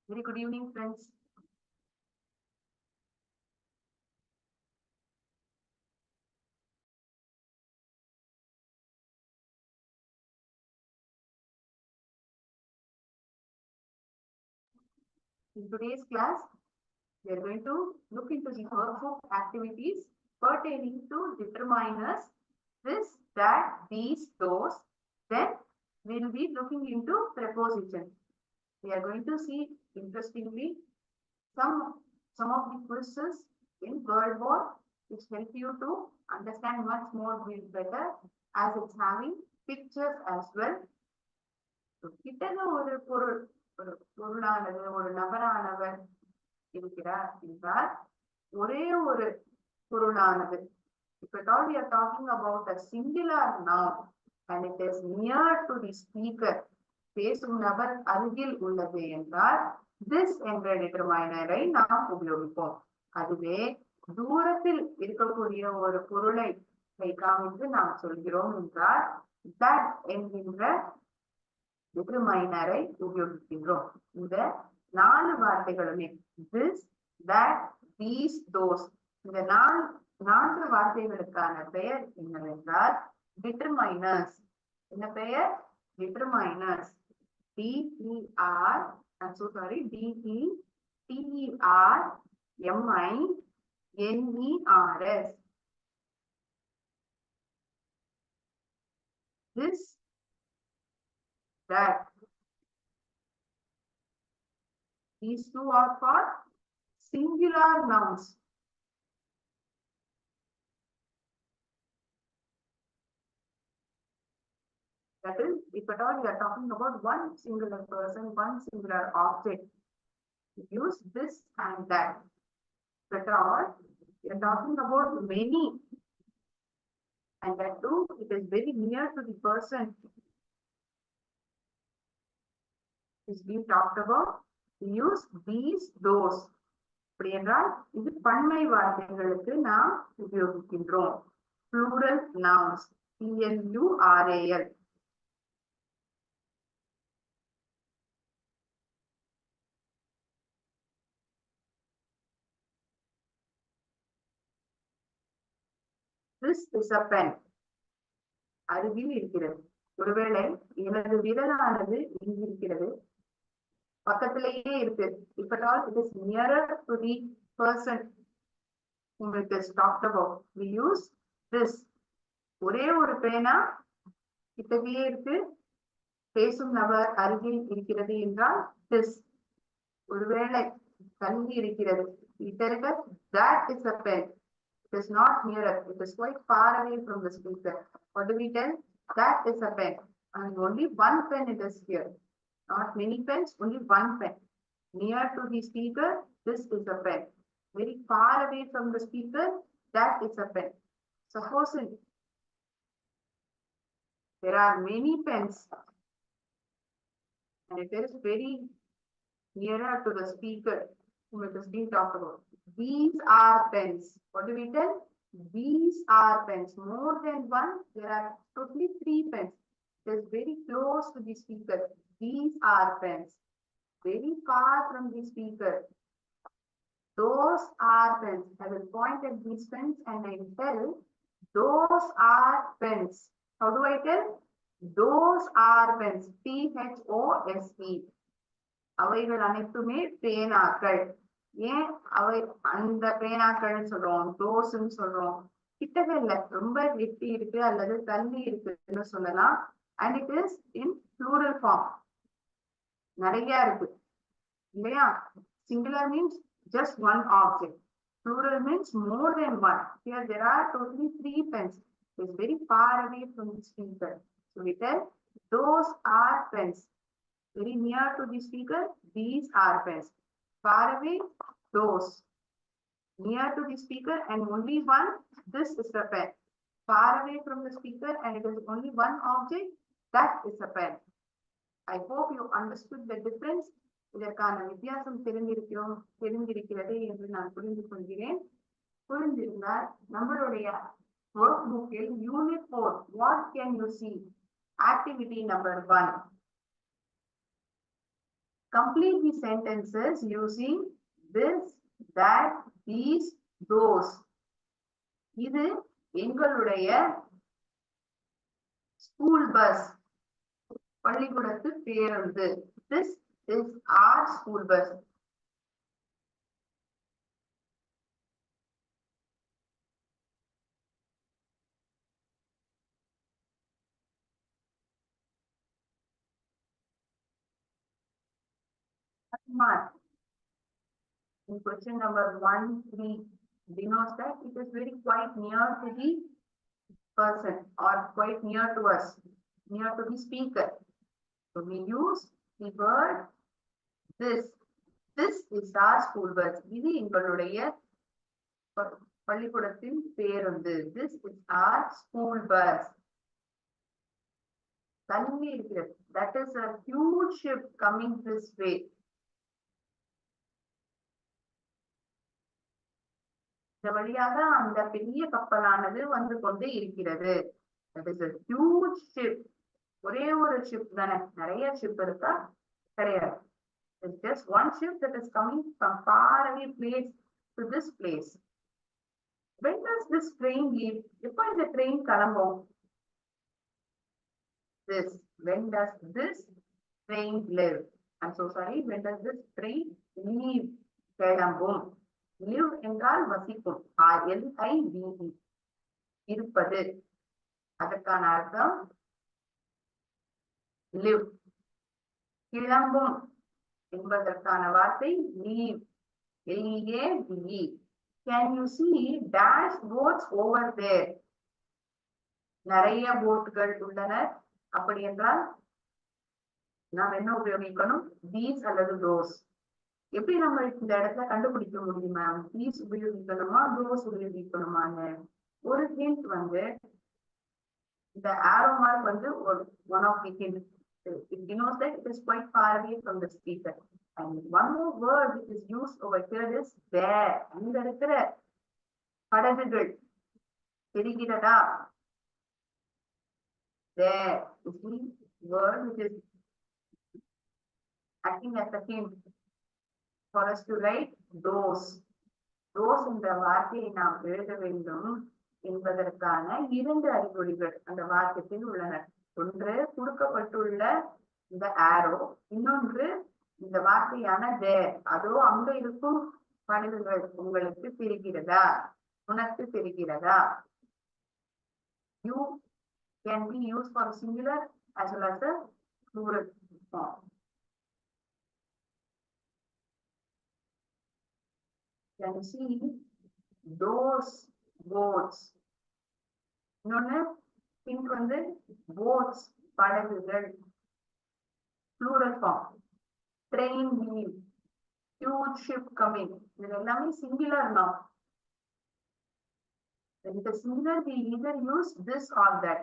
Very good evening, friends. In today's class, we are going to look into the workbook activities pertaining to determiners, this, that, these, those. Then we will be looking into prepositions. We are going to see, interestingly, some of the quizzes in word board which help you to understand much more better, as it's having pictures as well. கிட்டன ஒரு பொருள் ஒரு பொருளானது ஒரு நபரானவர் இருக்கிறார் என்றால் ஒரே ஒரு பொருளானது. If at all we are talking about a singular noun and it is near to the speaker, பேசும் நபர் அருகில் உள்ளது என்றால் this என்ற டிட்டர்மைனரை நாம் உபயோகிப்போம். அதுவே தூரத்தில் இருக்கக்கூடிய ஒரு பொருளை காமித்து நாம் சொல்கிறோம் என்றால் that என்கின்ற டிட்டர்மைனரை உபயோகிக்கின்றோம். இந்த 4 வார்த்தைகளுமே this, that, these, those, இந்த 4 வார்த்தைகளுக்கான பெயர் என்னவென்றால் டிட்டர்மைனர்ஸ். என்ன பெயர்? டிட்டர்மைனர்ஸ். DETERMINERS. This, that. These two are for singular nouns. That is, if at all we are talking about one singular person, one singular object, use this and that. If at all we are talking about many, and that too, it is very near to the person is being talked about, we use these, those. அப்படி என்றால் இது பன்மை வார்த்தைகளுக்கு நாம் உபயோகிக்கின்றோம். Plural nouns. PLURAL. This is a pen. அருகில் இருக்கிறது. ஒருவேளை எனது விரலானது இங்கு இருக்கிறது, பக்கத்திலேயே இருக்கு. If at all it is nearer to the person whom it is talked about, we use this. ஒரே ஒரு பேனா கிட்டவே இருக்கு, பேசும் நபர் அருகில் இருக்கிறது என்றால் this. ஒருவேளை தள்ளி இருக்கிறது, that is a pen. It is not nearer, it is quite far away from the speaker. What do we tell? That is a pen, and only one pen it is here. Not many pens, only one pen. Near to the speaker, this is a pen. Very far away from the speaker, that is a pen. Suppose there are many pens and it is very nearer to the speaker whom it is being talked about. These are pens. What do we tell? These are pens. More than one, there are totally 3 pens. It is very close to the speaker. These are pens. Very far from the speaker. Those are pens. I will point at these pens and I will tell those are pens. How do I tell? Those are pens. PHOSE. அவைகள் அனைத்துமே பேனாக்கள். ஏன் அவை அந்த பேனாக்கள் சொல்றோம், தோஸ்ன்னு சொல்றோம்? கிட்டவே இல்ல, ரொம்ப எட்டி இருக்கு அல்லது தள்ளி இருக்குன்னு சொல்லலாம். And it is in plural form. நிறைய இருக்கு இல்லையா? Singular means just one object. Plural means more than one. Here there are totally 3 pens. It is very far away from the speaker. So we tell those are pens. Very near to the speaker, these are pens. Far away, those. Near to the speaker and only one, this is a pen. Far away from the speaker and it is only one object, that is a pen. I hope you understood the difference. இதற்கான வித்தியாசம் தெரிந்திருக்கிறது என்று நான் புரிந்து கொள்கிறேன். புரிந்திருந்தால் நம்மளுடைய work புக்கில் unit 4 what can you see activity number 1. Complete the sentences using this, that, these, those. இது எங்களுடைய ஸ்கூல் பஸ், பள்ளிக்கூடத்து பேருந்து. This is our school bus. In question number 1, 3 denotes that it is very quite near to the person or quite near to us, near to the speaker. So we use the word this. This is our school bus. இது எங்களுடைய பள்ளிக்கூடத்தின் பேருந்து. This is our school bus. தள்ளி இருக்கிறது. That is a huge ship coming this way. இந்த வழியாக அந்த பெரிய கப்பலானது வந்து கொண்டு இருக்கிறது. That is a huge ship. ஒரே ஒரு ஷிப் தானே, நிறைய ஷிப் இருக்கா? கிடையாது. It's just one ship that is coming from far away place to this place. When does this train leave? எப்போ இந்த ட்ரெயின் கிளம்பும்? This. When does this train live? I'm so sorry. When does this train leave? கிளம்பும். Live என்றால் வசிக்கும். LIVE. இருப்பது. அதற்கான அர்த்தம் live. கிளம்பும் என்பதற்கான வார்த்தை leave. LEAVE. Can you see dash boats over there? நிறைய போட்டுகள் உள்ளன. அப்படி என்றால் நாம் என்ன உபயோகிக்கணும்? these அல்லது those. எப்படி நம்ம இந்த இடத்துல கண்டுபிடிக்க முடியுமா? these உபயோகிக்கணுமா, those உபயோகிக்கணுமான்னு ஒரு hint வந்து இந்த arrow mark வந்து one of the hint. It denotes that it is quite far away from the speaker. And one more word which is used over here is there. அங்க இருக்கிற படகுகள் தெரிகிறதா? There is the word which is acting as a hint for us to write those. Those என்ற வார்த்தையை நாம் எழுத வேண்டும் என்பதற்கான 2 அறிகுறிகள் அந்த வாக்கியத்தில் உள்ளன. ஒன்று கொடுக்கப்பட்டுள்ள இந்த arrow, இன்னொன்று இந்த வார்த்தையான there. அதோ அங்க இருக்கும் படகுகள் உங்களுக்கு தெரிகிறதா? உனக்கு தெரிகிறதா? You can be used for singular as well as a plural form. Can you see those boats? இன்னொன்னு பிங்க் வந்து boats, படகுகள், plural form. Train leave, huge ship coming. இது எல்லாமே singular noun. When it is singular, we either use this or that.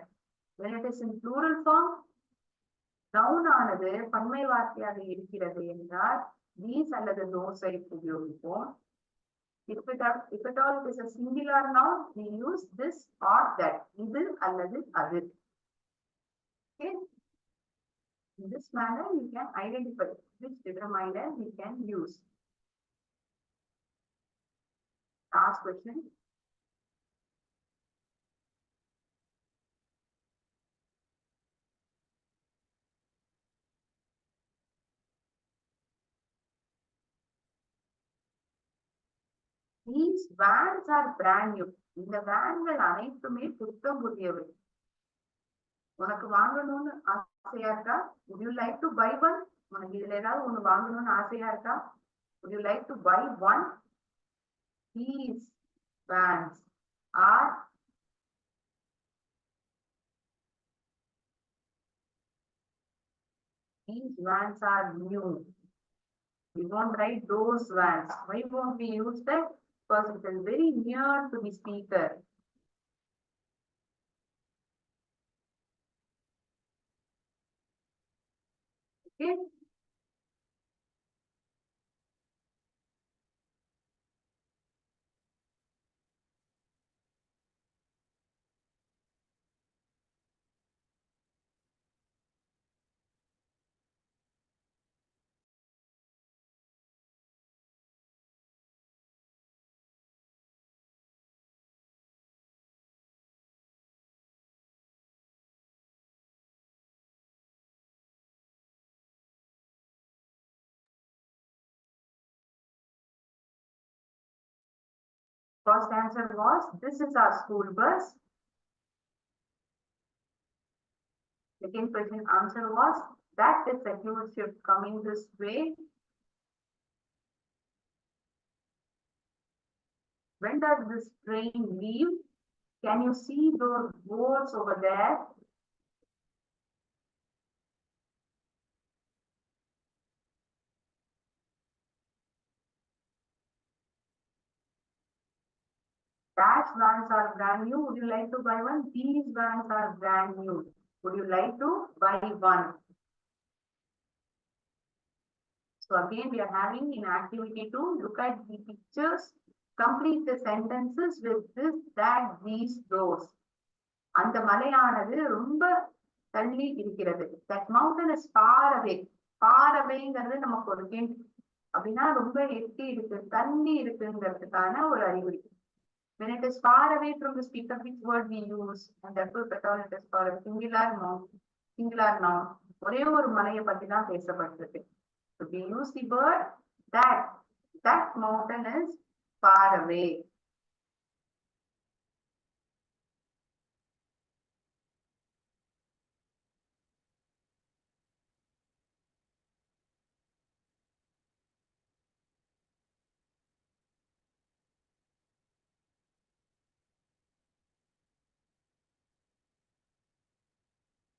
When it is in plural form, noun ஆனது பன்மை வார்த்தையாக இருக்கிறது என்றால் these அல்லது those ஐ உபயோகிப்போம். If at all it is a singular noun, we use this or that. இது அல்லது அது. Okay. In this manner, you can identify which determiner we can use. Last question. These vans are brand new. இந்த வேன்கள் அனைத்துமே புத்தம் புதியவை. உனக்கு வாங்கணும்னு ஆசையா இருக்கா? Would you like to buy one? உனக்கு இதுல ஏதாவது ஒண்ணு வாங்கணும்னு ஆசையா இருக்கா? Would you like to buy one? These vans are new. We won't write those vans. Why won't we use that? Because it is very near to the speaker. Okay. First answer was, this is our school bus. Second question answer was, that is a huge ship coming this way. When does this train leave? Can you see those boards over there? Dash vans are brand new. Would you like to buy one? These vans are brand new. Would you like to buy one? So again, we are having an activity to look at the pictures, complete the sentences with this, that, these, those. அந்த மலையானது ரொம்ப தள்ளி இருக்கிறது. That mountain is far away. Far awayங்கிறது நமக்கு ஒரு hint. அப்படின்னா ரொம்ப எட்டி இருக்கு, தள்ளி இருக்குங்கிறதுக்கான ஒரு அறிகுறி. When it is far away from the speaker, which word we use? And therefore, it is called singular noun. Singular noun. ஒரே ஒரு மலையை பத்தி தான் பேசப்பட்டிருக்கு. So we use the word that. That mountain is far away.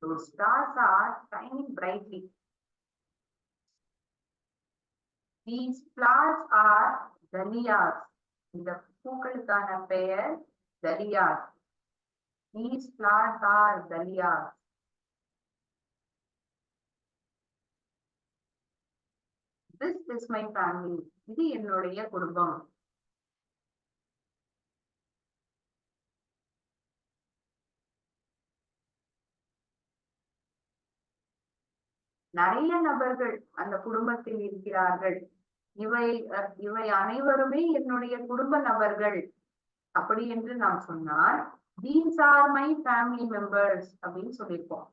So stars are shining brightly. These flowers are dahlias. இந்த பூக்களுக்கான பெயர் dahlias. These flowers are dahlias. This is my family. இது என்னுடைய குடும்பம். நிறைய நபர்கள் அந்த குடும்பத்தில் இருக்கிறார்கள். இவை அனைவருமே என்னுடைய குடும்ப நபர்கள் அப்படி என்று நாம் சொன்னால், these are my family members அப்படின்னு சொல்லியிருப்போம்.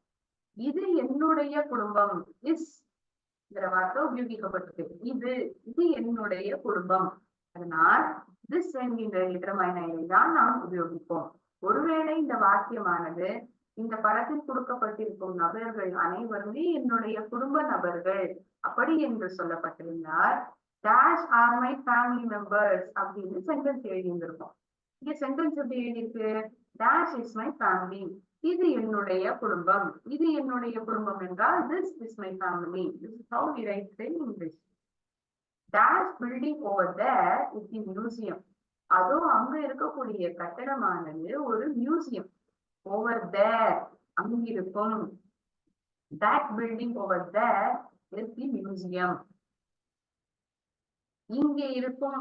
இது என்னுடைய குடும்பம். இஸ் வார்த்தை உபயோகிக்கப்பட்டிருக்கு. இது என்னுடைய குடும்பம். அதனால் this என்கின்ற இடமாயினை தான் நாம் உபயோகிப்போம். ஒருவேளை இந்த வாக்கியமானது இந்த படத்தில் கொடுக்கப்பட்டிருக்கும் நபர்கள் அனைவருமே என்னுடைய குடும்ப நபர்கள் அப்படி என்று சொல்லப்பட்டிருந்தால், dash are my family members அப்படின்னு சென்டென்ஸ் எழுதியிருந்திருக்கும். இங்க சென்டென்ஸ் எப்படி எழுதியிருக்கு? dash is my family. இது என்னுடைய குடும்பம். இது என்னுடைய குடும்பம் என்றால் this is my family. This is how we write in English. Dash building over there is the museum. அதோ அங்க இருக்கக்கூடிய கட்டடமானது ஒரு மியூசியம். Over there, அங்கிருக்கும். That building over there is the museum. இங்கே இருக்கும்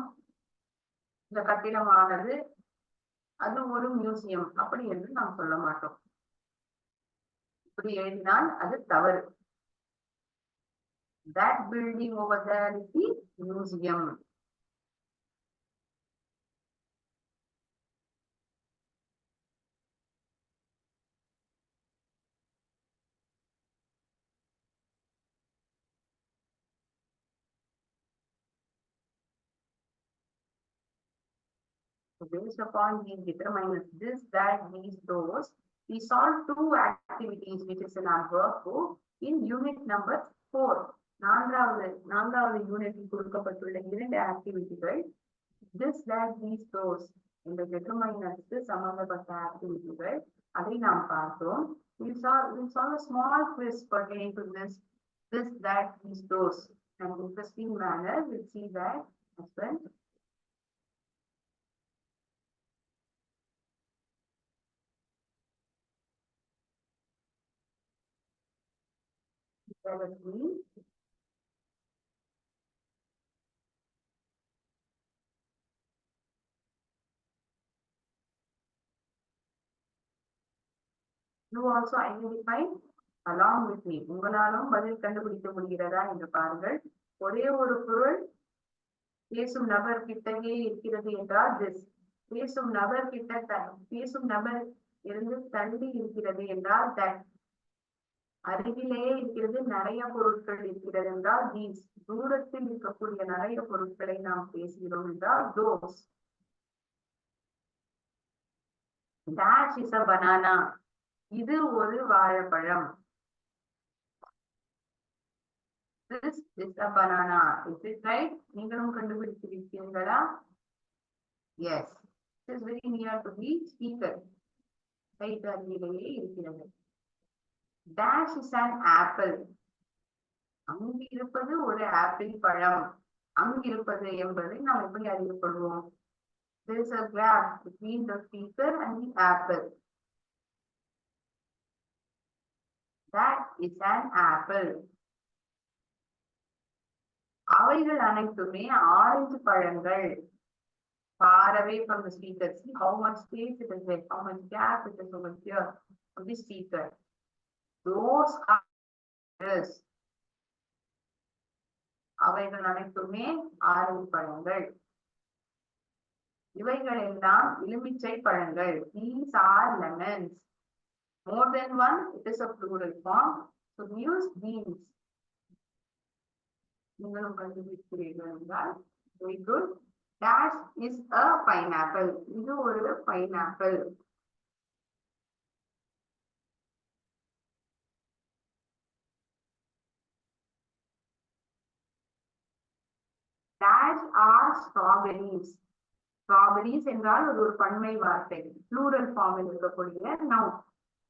இந்த கட்டிடமானது அது ஒரு மியூசியம் அப்படி என்று நாம் சொல்ல மாட்டோம். இப்படி எழுதினால் அது தவறு. That building over there is the museum. So based upon these determinants, this, that, these, those, we solve two activities which is in our workbook in unit number 4. நான்காவது யூனிட்டில் கொடுக்கப்பட்டுள்ள 2 ஆக்டிவிட்டிகள் this, that, these, those இந்த determinants சம்பந்தப்பட்ட ஆக்டிவிட்டிகள் அதை நாம் பார்த்தோம். We saw a small quiz pertaining to this, that, these, those, and interesting manner. We'll see that as well. You also identify along with me. உங்களாலும் பதில் கண்டுபிடிக்க முடிகிறதா என்று பாருங்கள். ஒரே ஒரு பொருள் பேசும் நபர் கிட்டவே இருக்கிறது என்றால் this. பேசும் நபர் இருந்து தள்ளி இருக்கிறது என்றால் that. அருகிலேயே இருக்கிறது நிறைய பொருட்கள் இருக்கிறது என்றால் these. தூரத்தில் இருக்கக்கூடிய நிறைய பொருட்களை நாம் பேசுகிறோம் என்றால் those. Dash is a banana. இது ஒரு வாழைப்பழம். This is a banana. Is it right? நீங்களும் கண்டுபிடிச்சிருக்கீங்களா? Yes. It is very near to the speaker. Right அருகிலேயே இருக்கிறது. Dash is an apple. அங்கு இருப்பது ஒரு ஆப்பிள் பழம். அங்கு இருப்பது என்பதை நாம் எப்படி அறியப்படுவோம்? There is a gap between the speaker and the apple. That is an apple. அவைகள் அனைத்துமே ஆரஞ்சு பழங்கள். Far away from the speaker. See how much space it is there, how much gap it is over here from the speaker. Those are oranges. அவைகள் அனைத்துமே orange பழங்கள். இவைகள் எல்லாம் எலுமிச்சை பழங்கள். These are lemons. More than one, it is a plural form. So we use these. நீங்களும் கண்டுபிடிக்கிறீர்கள் என்றால் very good. Dash is a pineapple. இது ஒரு pineapple. Dash are strawberries. Strawberries என்றால் அது ஒரு பன்மை வார்த்தை. Plural form இருக்கக்கூடிய noun.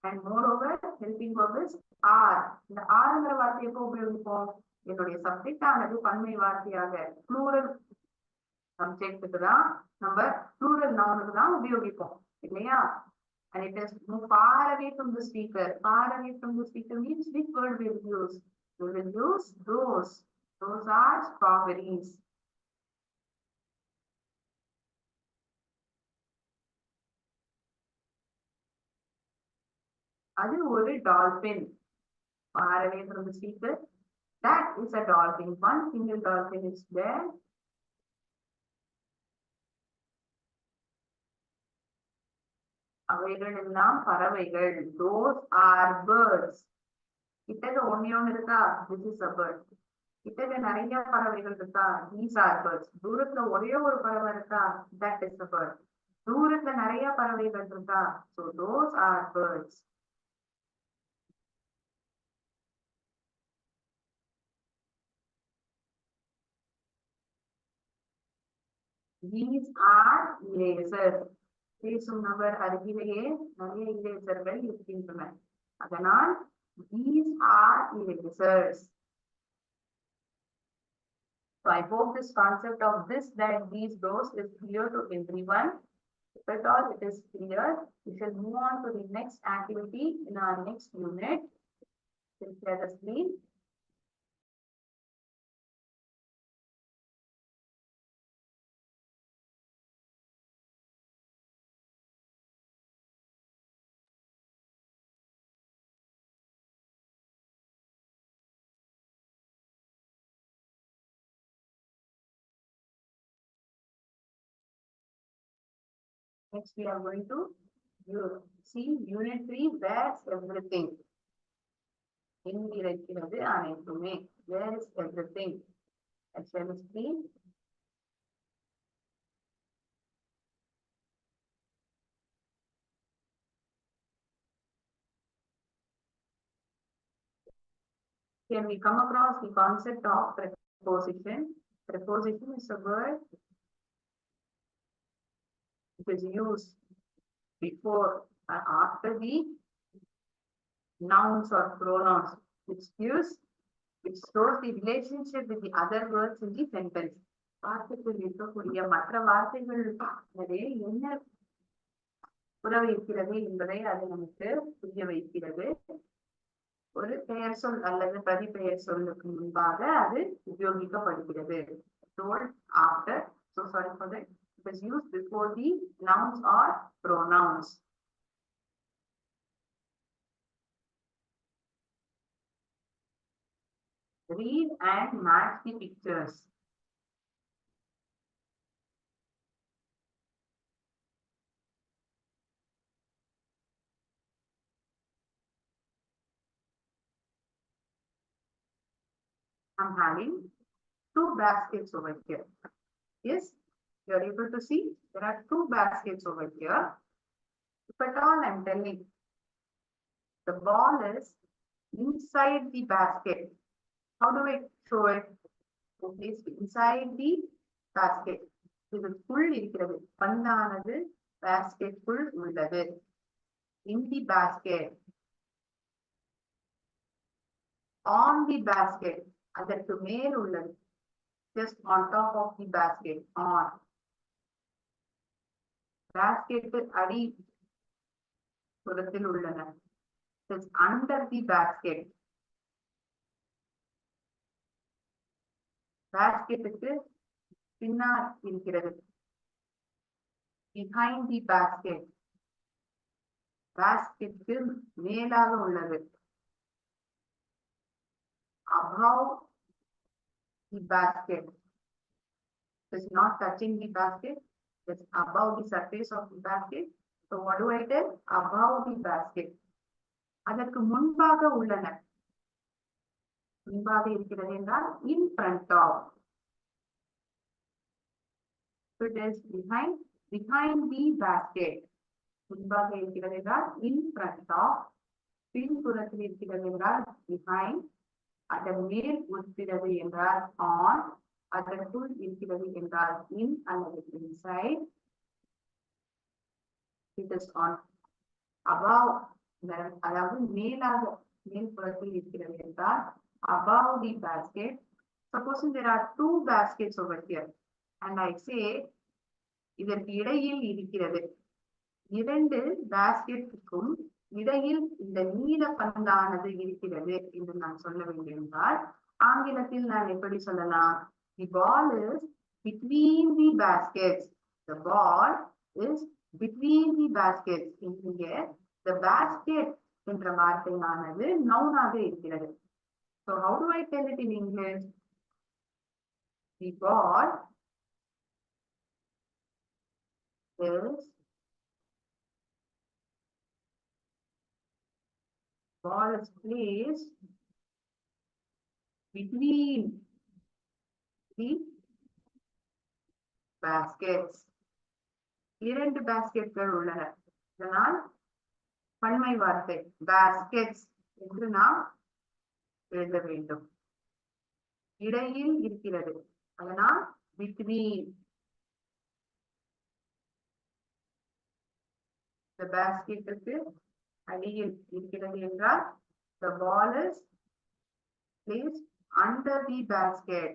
And moreover, helping verb is are. இந்த ஆறுங்கிற வார்த்தையை எப்போ உபயோகிப்போம்? என்னுடைய சப்ஜெக்ட் ஆனது பன்மை வார்த்தையாக plural சப்ஜெக்ட்டுக்கு தான் நம்ம plural நவுனுக்கு தான் உபயோகிப்போம் இல்லையா? And it is move far away from the speaker. Far away from the speaker means which word we will use? We will use those. Those are strawberries. அது ஒரு dolphin. Far away from the speaker. That is a dolphin. One single dolphin is there. அவைகள் எல்லாம் பறவைகள். Those are birds. கிட்டக்க ஒண்ணே ஒண்ணு இருக்கா? This is a bird. கிட்டக்க நிறைய பறவைகள் இருக்கா? These are birds. தூரத்துல ஒரே ஒரு பறவை இருக்கா? That is a bird. தூரத்துல நிறைய பறவைகள் இருக்கா? So those are birds. These are erasers. பேசும் நபர் அருகிலேயே நிறைய இரேசர்கள் இருக்கின்றன. அதனால் these are erasers. So I hope this concept of this, that, these, those is clear to everyone. If at all it is clear, we shall move on to the next activity in our next unit. Let us please. Next, we are going to see unit 3, where's everything. என்கிறது அனைத்துமே. Where is everything? Shall we see? Here we come across the concept of preposition. Preposition is a word which is used before or after the nouns or pronouns, which shows the relationship with the other words in the sentence. வார்த்தைகள் இருக்கக்கூடிய மற்ற வார்த்தைகள் என்ன உறவு இருக்கிறது என்பதை அது நமக்கு புரிய வைக்கிறது. ஒரு பெயர் சொல் அல்லது பிரதிபெயர் சொல்லுக்கு முன்பாக அது உபயோகிக்கப்படுகிறது. Told after, so sorry for that, it is used before the nouns or pronouns. Read and match the pictures. I'm having 2 baskets over here. Yes, you are able to see there are 2 baskets over here. If at all I'm telling the ball is inside the basket, how do I show it? It is inside the basket. இதுக்குள் இருக்கிறது. பந்தானது basketக்குள் உள்ளது. In the basket. On the basket. அதற்கு மேல் உள்ளது. Just on top of the basket. On. Basket அடி புறத்தில் உள்ளன. Just under the basket. Basketக்கு பின்னால் இருக்கிறது. Behind the basket. Basketக்கு மேலாக உள்ளது. Above the basket. It's not touching the basket. It's above the surface of the basket. So what do I tell? Above the basket. அதற்கு முன்பாக உள்ளன. முன்பாக இருக்கிறது என்றால் in front of. It is behind the basket. முன்பாக இருக்கிறது என்றால் in front of. பின்புறத்தில் இருக்கிறது என்றால் behind. அதன் மேல் இருக்கிறது என்றால் on. அதற்குள் இருக்கிறது என்றால் in அல்லது inside. It is on above. அதாவது மேலாக மேல்புறத்தில் இருக்கிறது என்றால் above the basket. Supposing there are two baskets over here and I say இதற்கு இடையில் இருக்கிறது. இரண்டு பாஸ்கெட்டுக்கும் இடையில் இந்த நீல பந்தானது இருக்கிறது என்று நான் சொல்ல வேண்டும் என்றால் ஆங்கிலத்தில் நான் எப்படி சொல்லலாம்? The ball is between the baskets. The ball is between the baskets. இங்கே the basket என்ற வார்த்தையானது நவுனாக இருக்கிறது. So how do I tell it in English? The ball is placed between the baskets. இரண்டு பாஸ்கெட்கள் உள்ளன. இதனால் பன்மை வார்த்தை baskets என்று நாம் எழுத வேண்டும். இடையில் இருக்கிறது. அதனால் between. The basket அடியில் இருக்கிறது என்றால் the ball is placed under the basket.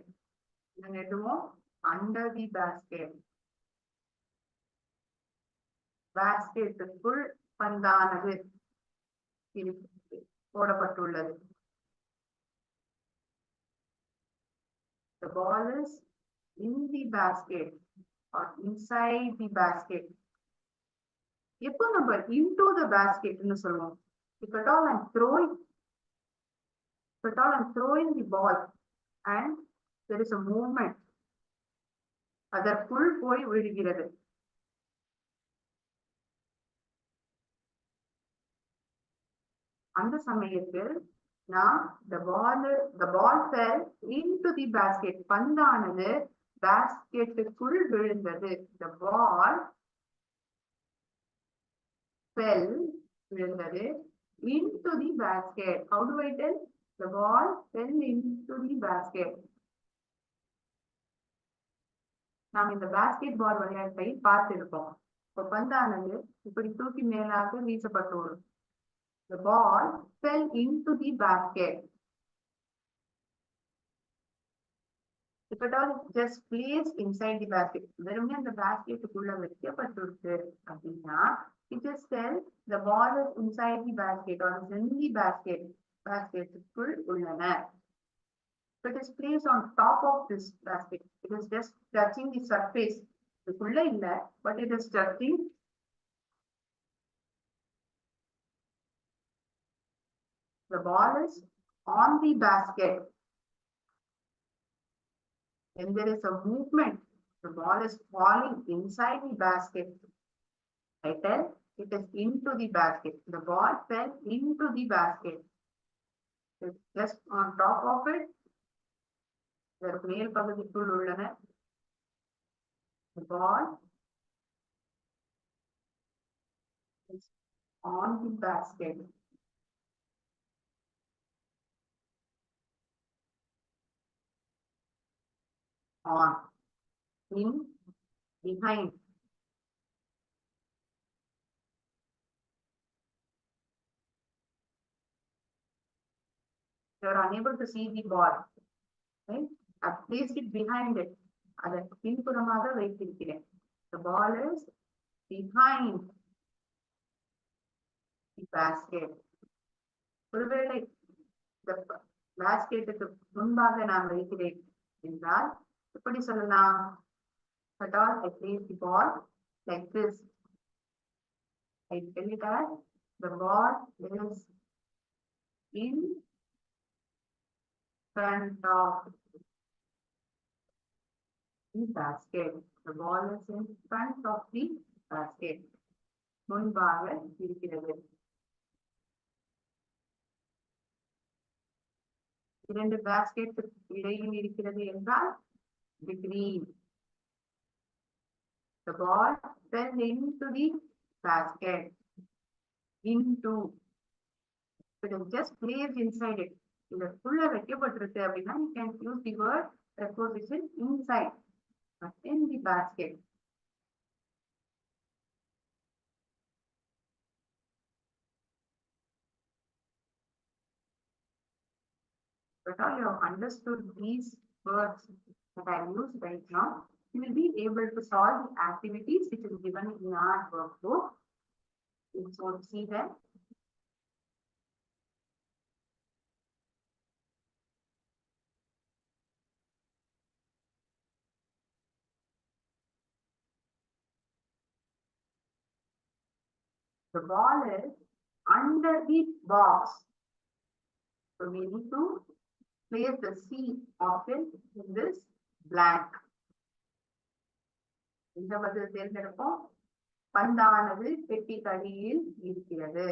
Under the basket. Basketக்குள் பந்தானது போடப்பட்டுள்ளது. The ball is in the basket or inside the basket. எப்போ நம்ம into the basket ன்னு சொல்லுவோம்? If at all I'm throwing the ball and there is a movement, அதற்குள் போய் விழுகிறது. அந்த சமயத்தில் நாம் the ball fell into the basket. பந்தானது பாஸ்கெட்டுக்குள் விழுந்தது. The ball fell விழுந்தது into the basket. How do I tell? The ball fell into the basket. நாம் இந்த பாஸ்கெட் பால் விளையாட்டை பார்த்திருப்போம். இப்ப பந்தானது இப்படி தூக்கி மேலாக வீசப்பட்டு வரும். The ball fell into the basket. If at all just placed inside the basket. வெறுமே அந்த பாஸ்கெட்டுக்குள்ள வைக்கப்பட்டிருக்கு அப்படின்னா it just tells the ball is inside the basket or is in the basket. Basketக்குள் உள்ளன. If it is placed on top of this basket, it is just touching the surface. இதுக்குள்ள இல்ல, but it is touching. The ball is on the basket. When there is a movement, the ball is falling inside the basket. I tell it is into the basket. The ball fell into the basket. It's just on top of it. The மேல் பகுதிக்குள் உள்ளன. The ball is on the basket. On, in, behind. You are unable to see the ball, right? I've placed it behind it. அதற்கு பின்புறமாக வைத்திருக்கிறேன். The ball is behind the basket. ஒருவேளை இந்த பாஸ்கெட்டுக்கு முன்பாக நான் வைக்கிறேன் என்றால் எப்படி சொல்லலாம்? At all, I place the ball like this. I tell it as the ball is in front of the basket. The ball is in front of the basket. முன்பாக இருக்கிறது. இரண்டு பாஸ்கெட் இடையில் இருக்கிறது என்றால் between. The ball fell into the basket. Into. It is just placed inside it. இதற்குள்ள வைக்கப்பட்டிருக்கு அப்படின்னா you can use the word preposition inside, but in the basket. But all you have understood these words that I use right now, you will be able to solve the activities which is given in our workbook. So see them. The ball is under the box. So we need to place the C option in this blank. இந்த பதில் தேர்ந்தெடுப்போம். பந்தானது பெட்டிக்கு அடியில் இருக்கிறது.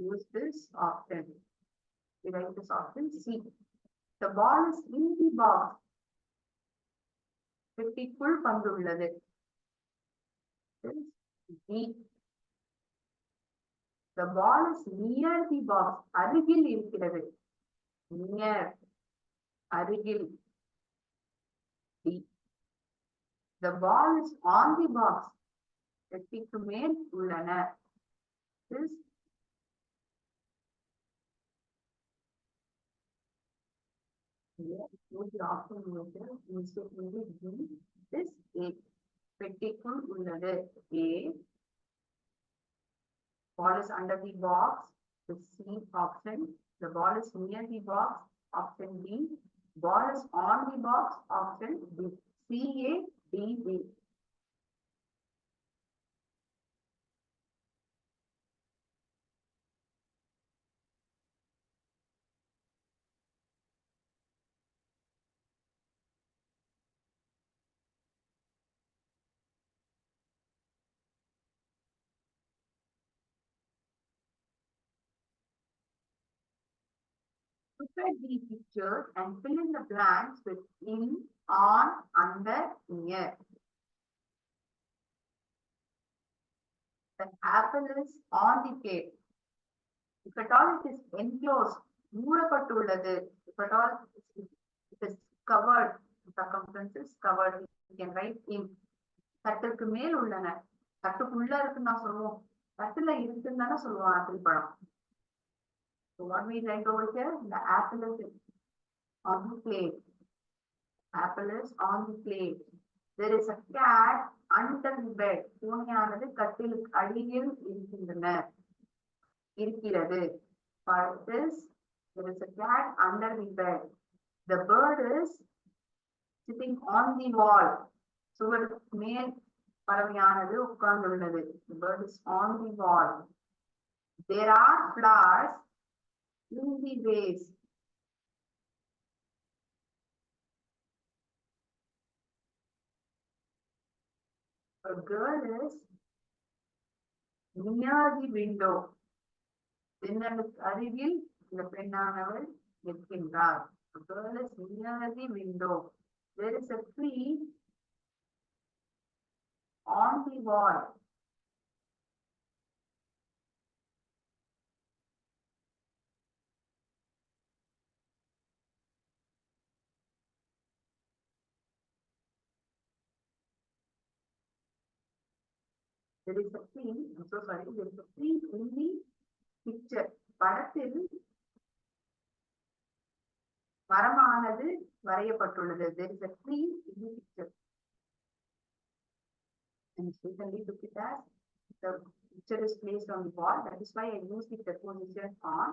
Use this option. We write this option C. The ball is in the box. பெட்டிக்குள் பந்து உள்ளது. D. The ball is near the box. அருகில் இருக்கிறது. Near. அருகில். D. The ball is on the box. பெட்டிக்கு மேல் உள்ளன. This. Use the option instead of D. This A. பெட்டிக்குள் உள்ளது. A. Ball is under the box. The C option. The ball is near the box. Option D. Ball is on the box. Option D. C A D B. Look at these pictures and fill in the blanks with in, on, under, near. The apple is on the cake. If at all it is enclosed, மூடப்பட்டுள்ளது. If at all it is covered, circumference is covered, you can write in. தட்டுக்கு மேல் உள்ளன. தட்டுக்குள்ள இருக்குன்னு நான் சொல்லுவோம். தட்டுல இருக்குன்னு தானே சொல்லுவோம் ஆப்பிள் பழம். So what we write over here, the apple is on the plate. Apple is on the plate. There is a cat under the bed. பூனையானது கட்டிலுக்கு அடியில் இருக்கிறது. For this, there is a cat under the bed. The bird is sitting on the wall. சுவருக்கு மேல் பறவையானது உட்கார்ந்துள்ளது. The bird is on the wall. There are flowers in the vase. A girl is near the window. ஜன்னலுக்கு அருகில் இந்த பெண்ணானவள் நிற்கின்றார். A girl is near the window. There is a tree on the wall. There is a tree, I'm so sorry, there is a tree in the picture. படத்தில் மரமானது வரையப்பட்டுள்ளது. There is a tree in the picture. And secondly, look at that. The picture is placed on the wall. That is why I use the preposition on.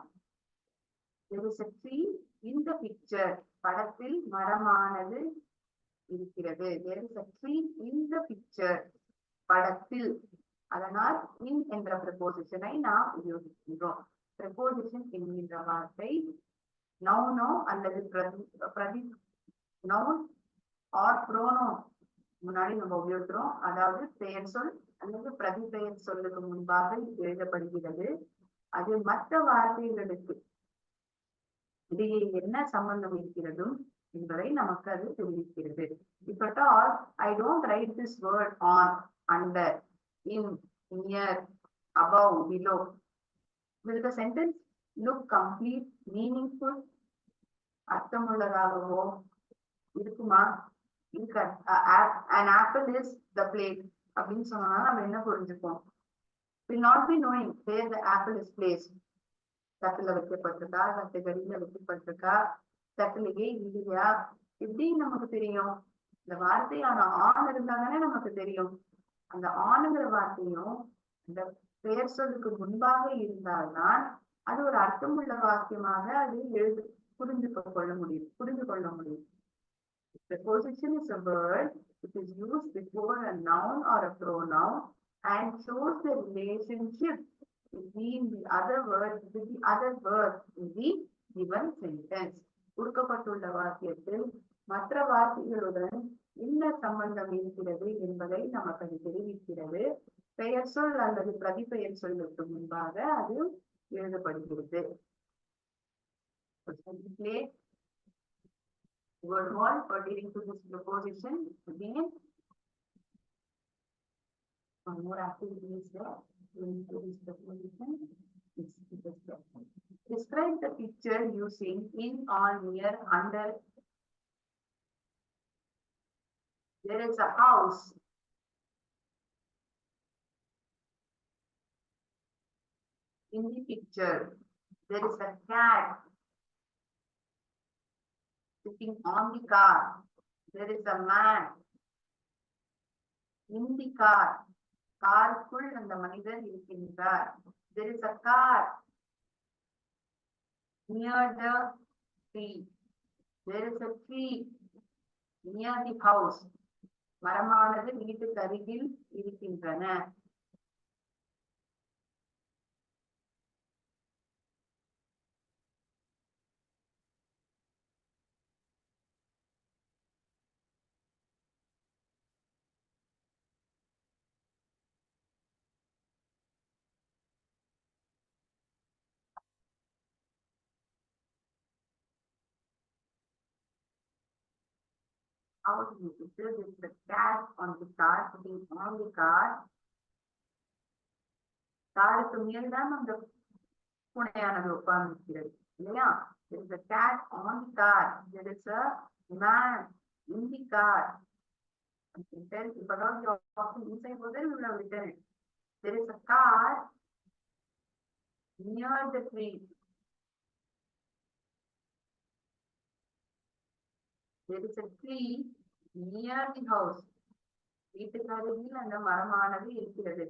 There is a tree in the picture. படத்தில் மரமானது இருக்கிறது. There is a tree in the picture. படத்தில். அதனால் in என்ற preposition-ஐ நாம் உபயோகிக்கின்றோம். Preposition என்கின்ற வார்த்தை நவுனோ அல்லது பிரதி நவுன் ஆர் ப்ரோனோன் முன்னாடி நம்ம உபயோகிக்கிறோம். அதாவது பெயர் சொல் அல்லது பிரதி பெயர் சொல்லுக்கு முன்பாக எழுதப்படுகிறது. அது மற்ற வார்த்தைகளுக்கு இடையே என்ன சம்பந்தம் இருக்கிறதும் என்பதை நமக்கு அது தெரிவிக்கிறது. If at all I don't write this word on, under, in, near, above, below, will the sentence look complete, meaningful? அர்த்தமுள்ளதாகவோ இருக்குமா? An apple is the plate அப்படின்னு சொன்னா நம்ம என்ன புரிஞ்சுப்போம்? Will not be knowing where the apple is placed. தட்டுல வைக்கப்பட்டிருக்கா, தட்டுகளில வைக்கப்பட்டிருக்கா, தட்டுலையே இல்லையா, எப்படி நமக்கு தெரியும்? இந்த வார்த்தையான ஆண் இருந்தாதானே நமக்கு தெரியும். அந்த ஆணுங்கிற வார்த்தையும் இந்த பெயர் சொல்லுக்கு முன்பாக இருந்தால்தான் அது ஒரு அர்த்தமுள்ள வாக்கியமாக அது புரிந்து கொள்ள முடியும். Preposition is a word which is used before a noun or a pronoun and shows the relationship between the other word with the other word in the given sentence. கொடுக்கப்பட்டுள்ள வாக்கியத்தில் மற்ற வார்த்தைகளுடன் என்ன சம்பந்தம் இருக்கிறது என்பதை நமக்கு அது தெரிவிக்கிறது. பெயர் சொல் அல்லது பிரதிபெயர் சொல்லுக்கு முன்பாக அது எழுதப்படுகிறது. Word one pertaining to this preposition again. One more activity is there linked to this preposition. Describe the picture using in, on, near, under. There is a house. In the picture, there is a cat sitting on the car. There is a man in the car. காருக்குள் அந்த மனிதர் இருக்கின்றார். There is a car near the tree. There is a tree near the house. மரமானது வீட்டுக்கு அருகில் இருக்கின்றன. How do you picture this? The cat on the car, sitting on the car. காருக்கு மேல்தான் அந்த பூனையானது உட்கார்ந்திருக்கிறது இல்லையா? There is a cat on the car. There is a man in the car. If at all you are walking inside, then you will have written it. There is a car near the tree. There is a tree near the house. வீட்டுக்கு அருகில் அந்த மரமானது இருக்கிறது.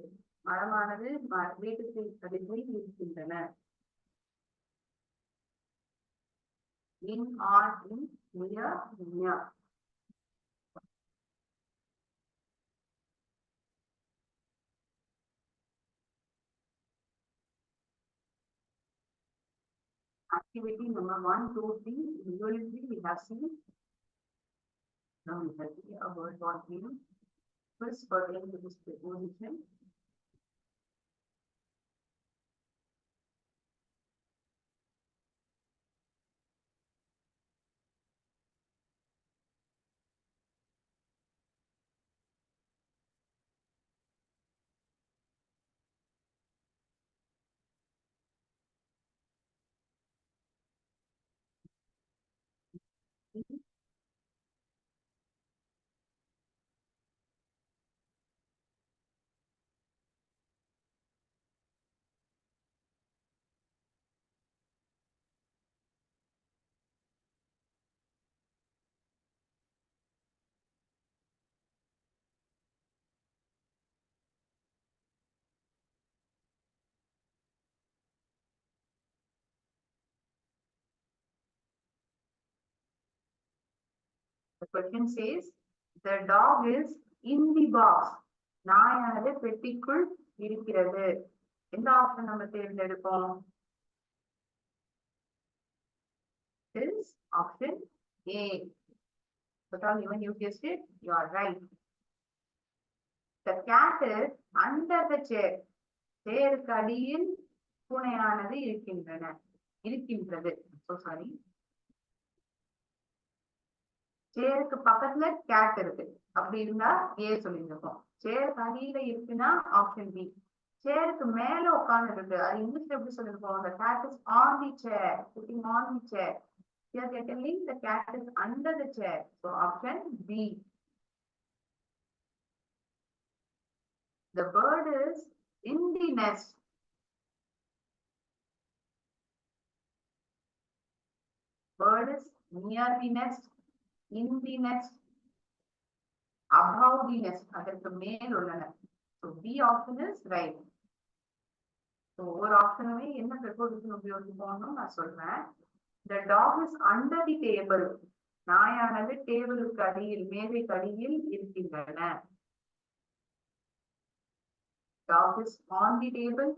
மரமானது வீட்டுக்கு அருகில் இருக்கின்றன. In, on, in, near, near. Activity number 1, 2, 3. Usually we have seen. Now we have seen a word or name. First pertaining to this preposition. question says the dog is in the box. நாயானது பெட்டிக்குள் இருக்கிறது. எந்த option நம்ம தேர்ந்தெடுப்போம்? Is option A. But even you guessed it, you are right. The cat is under the chair. சேருக்கு அடியில் பூனையானது இருக்கின்றது. So sorry. சேருக்கு பக்கத்துல gate இருக்கு. அப்படி இருந்தா ஏ சொல்லியிருக்கோம். சேருக்கு அடியில இருக்குன்னா ஆப்ஷன் பி. சேருக்கு மேல உட்கார்ந்து இருக்கு. அது இங்கிலீஷ்ல எப்படி சொல்லிருக்கோம்? The cat is on the chair, sitting on the chair. Here they are telling the cat is under the chair. So option B. The bird is in the nest. Bird is near the nest, in the nest, above the nest. அதற்கு மேல் உள்ளன. So B option is right. So ஒவ்வொரு ஆப்ஷனுமே என்ன preposition உபயோகிப்போம்னு நான் சொல்றேன். The dog is under the table. நாயானது டேபிளுக்கு அடியில், மேதைக்கு அடியில் இருக்கின்றன. Dog is on the table.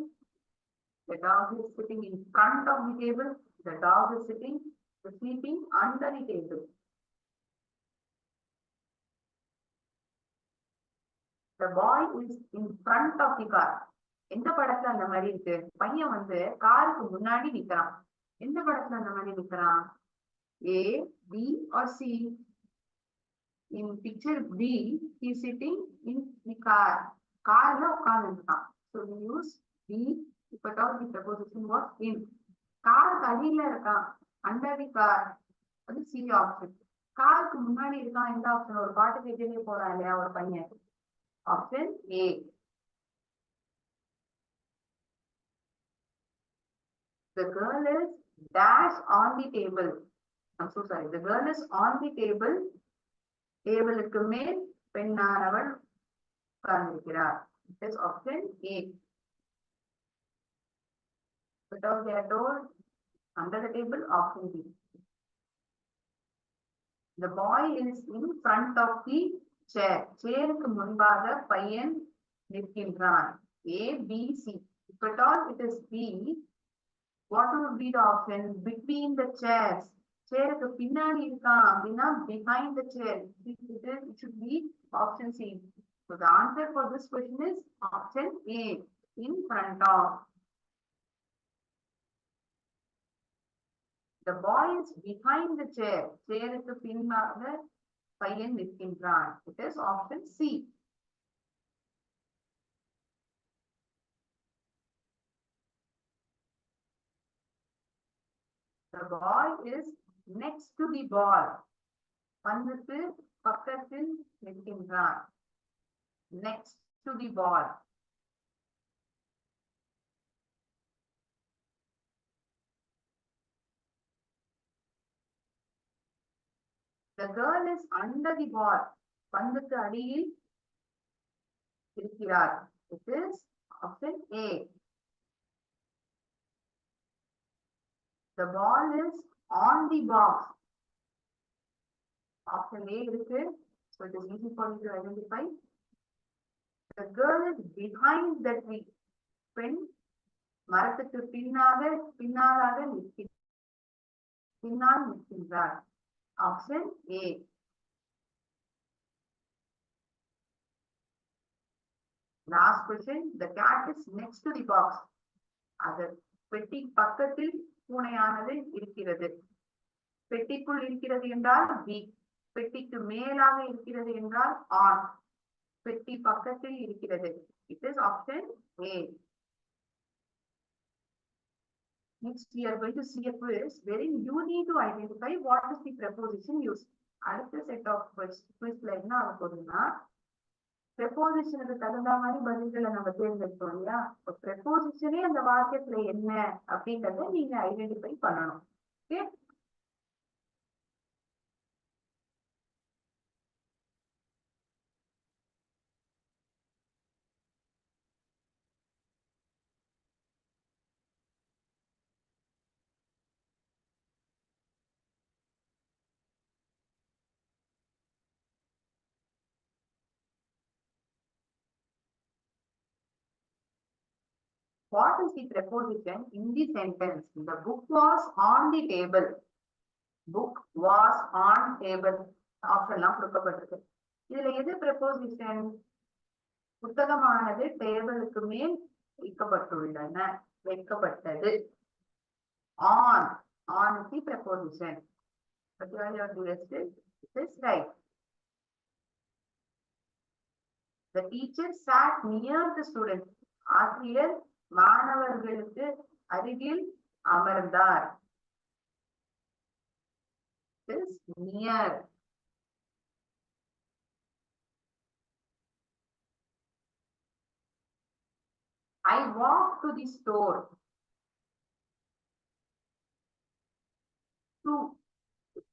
The dog is sitting in front of the table. The dog is sleeping under the table. The boy is in front of the car. எந்த படத்துல அந்த மாதிரி இருக்கு? பையன் வந்து காருக்கு முன்னாடி நிக்கிறான். எந்த படத்துல அந்த மாதிரி நிக்கிறான்? A, B or C? In picture B, he is sitting in the car. கார்ல உட்கார்ந்து இருக்கான். So we use B if at all the preposition was in. காருக்கு அடியில இருக்கான். Under the car. அது C option. காருக்கு முன்னாடி இருக்கான். எந்த ஆப்ஷன்? ஒரு பாட்டு கேட்டே போறான் இல்லையா ஒரு பையன். Option A. The girl is dash on the table. I'm so sorry. The girl is on the table. டேபிளுக்கு மேல் பெண்ணானவள் உட்கார்ந்திருக்கிறார். It is option A. Because they are told under the table, option B. The boy is in front of the chair. சேருக்கு முன்பாக பையன் நிற்கின்றான். A, B, C. If at all it is B, what would be the option? Between the chairs. சேருக்கு பின்னாடி இருக்கான் அப்படின்னா behind the chair. It should be option C. So the answer for this question is option A, in front of. The boy is behind the chair. சேருக்கு பின்னாக பையன் நிற்கின்றான். It is option C. The boy is next to the ball. பந்துக்கு பக்கத்தில் நிற்கின்றான். Next to the ball. The girl is under the ball. பந்துக்கு அடியில் இருக்கிறார். It is option A. The ball is on the box. Option A இருக்கு. So it is easy for you to identify. The girl is behind the tree. பெண் மரத்துக்கு பின்னாக நிற்கின்றார். Option A. Last question. The cat is next to the box. அது பெட்டி பக்கத்தில் பூனையானது இருக்கிறது. பெட்டிக்குள் இருக்கிறது என்றால் B. பெட்டிக்கு மேலாக இருக்கிறது என்றால் on. பெட்டி பக்கத்தில் இருக்கிறது. It is option A. Next we are going to see a quiz wherein you need to identify what is the preposition used. அடுத்த set of quizல என்ன ஆக போகுதுன்னா prepositionக்கு தகுந்த மாதிரி பதில்களை நம்ம தேர்ந்தெடுப்போம் இல்லையா? prepositionே அந்த வாக்கியத்துல என்ன அப்படிங்கறத நீங்க ஐடென்டிஃபை பண்ணணும். Okay? What is the preposition in the sentence? The book was on the table. Book was on table. Option எல்லாம் கொடுக்கப்பட்டிருக்கு. இதுல எது preposition? புத்தகமானது டேபிளுக்கு மேல் வைக்கப்பட்டது. On is the preposition. But you have to rest it. This right. The teacher sat near the students. ஆசிரியர் மாணவர்களுக்கு அருகில் அமர்ந்தார். This near. I walked to the store. To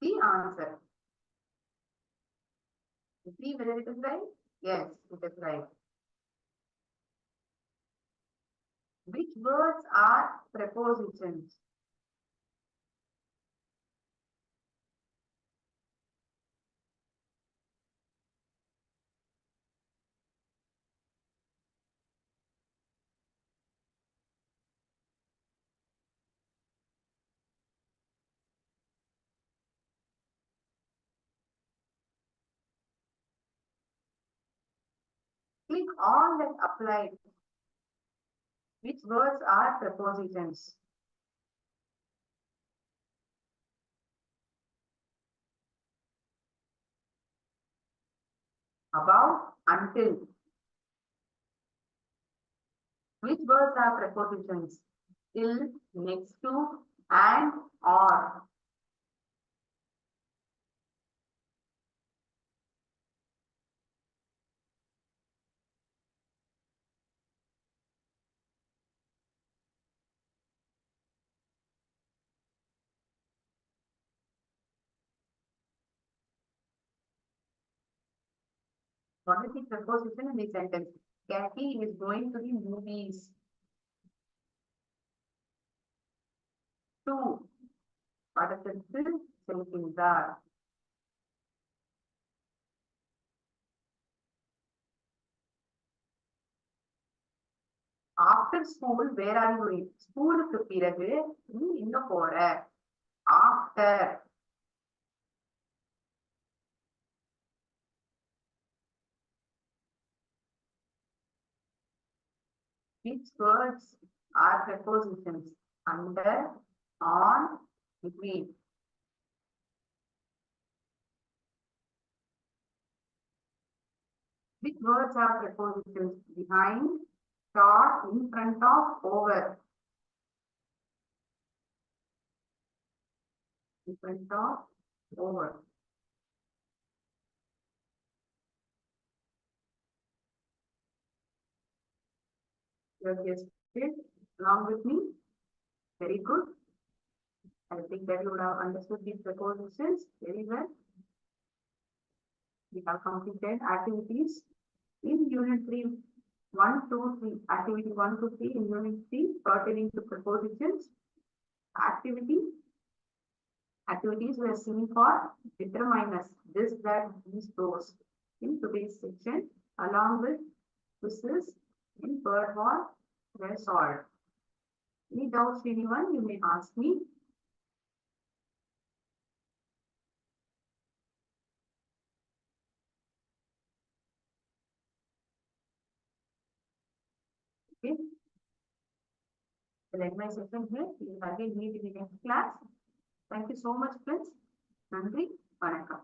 the answer. See whether it is right? Yes, it is right. Which words are prepositions? Click all that applied. Which words are prepositions? About, until. Which words are prepositions? Till, next to, and, or. What is the preposition in the sentence? Kathy is going to the movies. To. படத்திற்கு செல்கின்றார். After school, where are you going? ஸ்கூலுக்கு பிறகு நீ எங்க போற? After. Which words are prepositions? Under, on, between. Which words are prepositions? Behind, short, in front of, over. In front of, over. You have guessed it along with me. Very good. I think that you would have understood these prepositions very well. We have completed activities in Unit 3, 1, 2, 3. Activity 1 to 3 in Unit 3 pertaining to prepositions. Activities were seen for determiners, this, that, these, those in today's section, along with quizzes in word war were solved. Any doubts, anyone? You may ask me. Okay. I'll end my session here. We will again meet in the next class. Thank you so much, friends. Nandri, vanakkam.